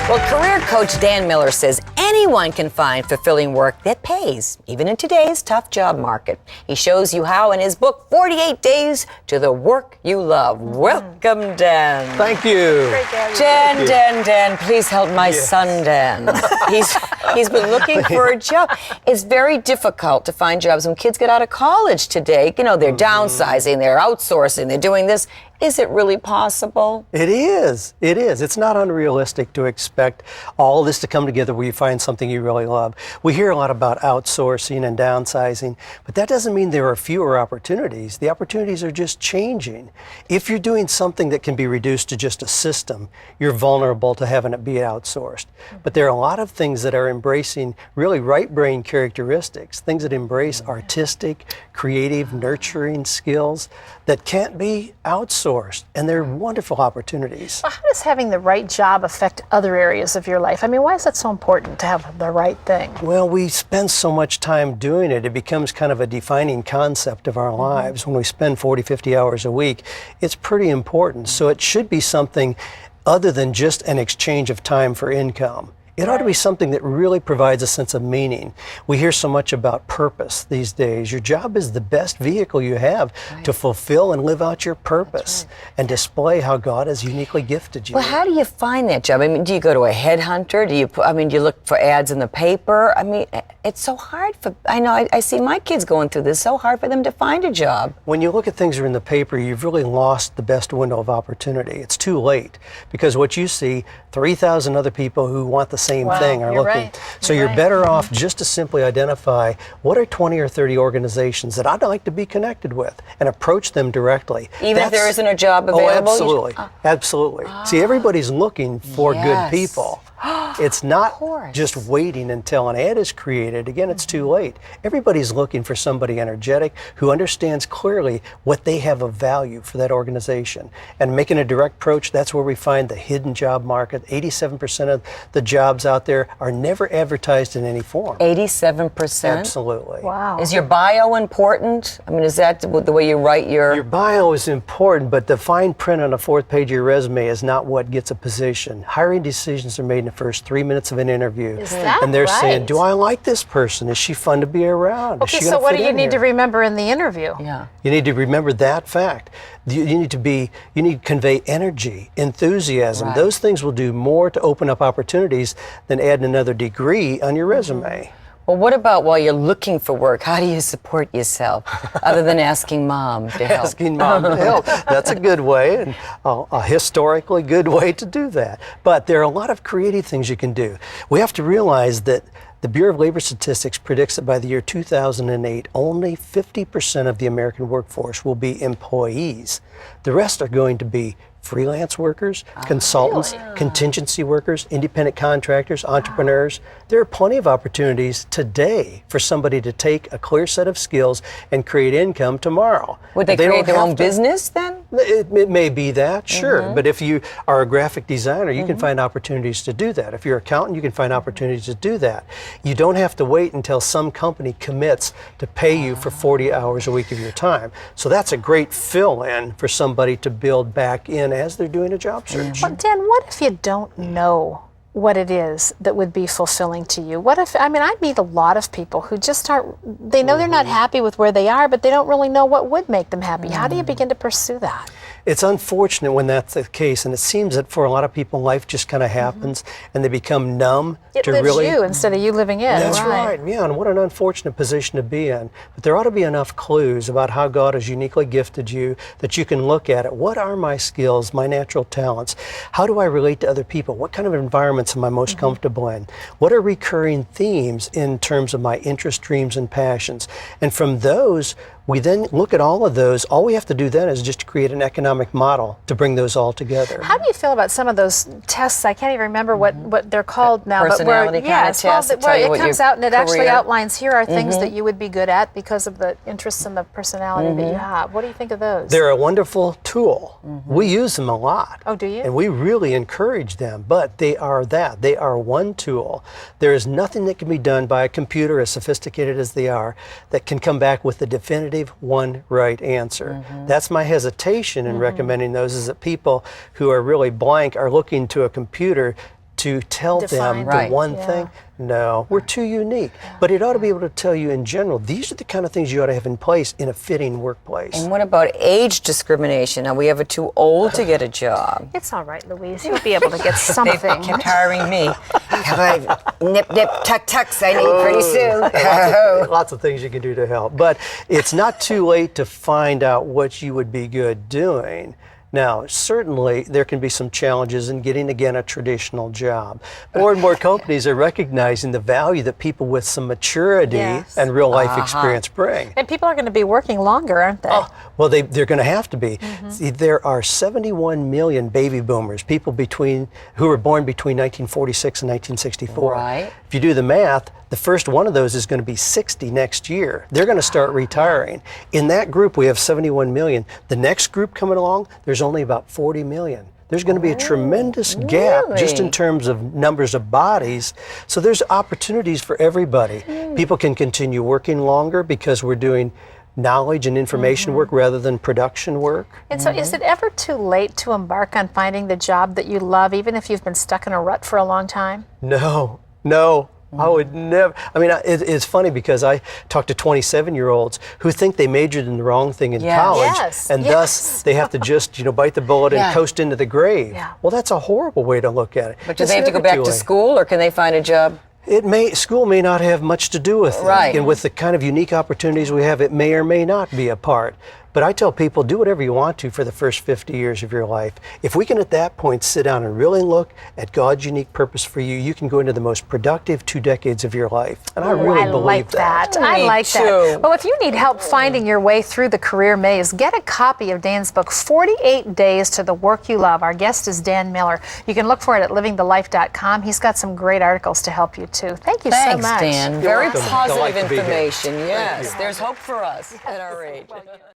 Well, career coach Dan Miller says anyone can find fulfilling work that pays, even in today's tough job market. He shows you how in his book, 48 Days to the Work You Love. Welcome, Dan. Thank you. Dan, please help my son, Dan. He's been looking for a job. It's very difficult to find jobs when kids get out of college today. You know, they're downsizing, they're outsourcing, they're doing this. Is it really possible? It is. It is. It's not unrealistic to expect all this to come together where you find something you really love. We hear a lot about outsourcing and downsizing, but that doesn't mean there are fewer opportunities. The opportunities are just changing. If you're doing something that can be reduced to just a system, you're vulnerable to having it be outsourced. But there are a lot of things that are embracing really right brain characteristics, things that embrace artistic, creative, nurturing skills that can't be outsourced, and they're wonderful opportunities. Well, how does having the right job affect other areas of your life? I mean, why is that so important to have the right thing? Well, we spend so much time doing it, it becomes kind of a defining concept of our lives. When we spend 40, 50 hours a week, it's pretty important. So it should be something other than just an exchange of time for income. It ought to be something that really provides a sense of meaning. We hear so much about purpose these days. Your job is the best vehicle you have to fulfill and live out your purpose and display how God has uniquely gifted you. Well, how do you find that job? I mean, do you go to a headhunter? Do you look for ads in the paper? I mean, it's so hard for, I see my kids going through this, so hard for them to find a job. When you look at things that are in the paper, you've really lost the best window of opportunity. It's too late, because what you see, 3,000 other people who want the same thing are looking. Right. So you're better off just to simply identify what are 20 or 30 organizations that I'd like to be connected with and approach them directly. Even if there isn't a job available? Oh, absolutely. Absolutely. See, everybody's looking for good people. It's not just waiting until an ad is created. Again, it's too late. Everybody's looking for somebody energetic who understands clearly what they have of value for that organization. And making a direct approach, that's where we find the hidden job market. 87% of the jobs out there are never advertised in any form. 87%? Absolutely. Wow. Is your bio important? I mean, is that the way you write your... Your bio is important, but the fine print on the fourth page of your resume is not what gets a position. Hiring decisions are made in the first 3 minutes of an interview. Is that and they're right? saying, do I like this person? Is she fun to be around? Okay, so what do you need to remember in the interview? Yeah. You need to remember that fact. You need to convey energy, enthusiasm. Right. Those things will do more to open up opportunities than adding another degree on your resume. Well, what about while you're looking for work? How do you support yourself other than asking mom to help? Asking mom to help. That's a good way, and a historically good way to do that. But there are a lot of creative things you can do. We have to realize that the Bureau of Labor Statistics predicts that by the year 2008, only 50% of the American workforce will be employees. The rest are going to be freelance workers, consultants, contingency workers, independent contractors, entrepreneurs. There are plenty of opportunities today for somebody to take a clear set of skills and create income tomorrow. Would they create their own business then? It may be that, sure. But if you are a graphic designer, you can find opportunities to do that. If you're an accountant, you can find opportunities to do that. You don't have to wait until some company commits to pay you for 40 hours a week of your time. So that's a great fill-in for somebody to build back in as they're doing a job search. Well, Dan, what if you don't know what it is that would be fulfilling to you? What if, I meet a lot of people who just they know they're not happy with where they are, but they don't really know what would make them happy. How do you begin to pursue that? It's unfortunate when that's the case, and it seems that for a lot of people, life just kind of happens, and they become numb It to lives really. you instead of you living in. That's right. Yeah, and what an unfortunate position to be in. But there ought to be enough clues about how God has uniquely gifted you that you can look at it. What are my skills, my natural talents? How do I relate to other people? What kind of environments am I most comfortable in? What are recurring themes in terms of my interests, dreams, and passions? And from those, we then look at all of those. All we have to do then is just create an economic model to bring those all together. How do you feel about some of those tests? I can't even remember what they're called now. Personality but where, kind of tests that tell you it what comes your out and it actually career- outlines, here are things that you would be good at because of the interests and the personality that you have. What do you think of those? They're a wonderful tool. We use them a lot. Oh, do you? And we really encourage them, but they are that. They are one tool. There is nothing that can be done by a computer, as sophisticated as they are, that can come back with the definitive one right answer. That's my hesitation in recommending those, is that people who are really blank are looking to a computer to tell Define. them Right. the one Yeah. thing. No, we're too unique. But it ought to be able to tell you in general, these are the kind of things you ought to have in place in a fitting workplace. And what about age discrimination? Are we ever too old to get a job? It's all right, Louise. You'll be able to get They something. kept hiring me. Nip, nip, tuck, tucks. I need pretty soon. Lots of things you can do to help. But it's not too late to find out what you would be good doing. Now, certainly there can be some challenges in getting, again, a traditional job. More and more companies are recognizing the value that people with some maturity Yes. and real life experience bring. And people are going to be working longer, aren't they? Well, they're going to have to be. See, there are 71 million baby boomers, people who were born between 1946 and 1964. Right. If you do the math, the first one of those is going to be 60 next year. They're going to start retiring. In that group, we have 71 million. The next group coming along, there's only about 40 million. There's going to be a tremendous gap just in really? terms of numbers of bodies. So there's opportunities for everybody. People can continue working longer because we're doing knowledge and information work rather than production work. And so, is it ever too late to embark on finding the job that you love, even if you've been stuck in a rut for a long time? No. I would never. I mean, it's funny because I talk to 27-year-olds who think they majored in the wrong thing in Yes. college, Yes, and yes. thus they have to just, bite the bullet Yeah. and coast into the grave. Yeah. Well, that's a horrible way to look at it. But do It's they have to go never back too to late. school, or can they find a job? School may not have much to do with it. Right. And with the kind of unique opportunities we have, it may or may not be a part. But I tell people, do whatever you want to for the first 50 years of your life. If we can at that point sit down and really look at God's unique purpose for you, you can go into the most productive 2 decades of your life. And I really believe like that. I Me like too. that. Well, if you need help finding your way through the career maze, get a copy of Dan's book, 48 Days to the Work You Love. Our guest is Dan Miller. You can look for it at livingthelife.com. He's got some great articles to help you, too. Thank you Thanks, so much. Dan. Very welcome. positive Delight to be here. information. Yes, there's hope for us at our age.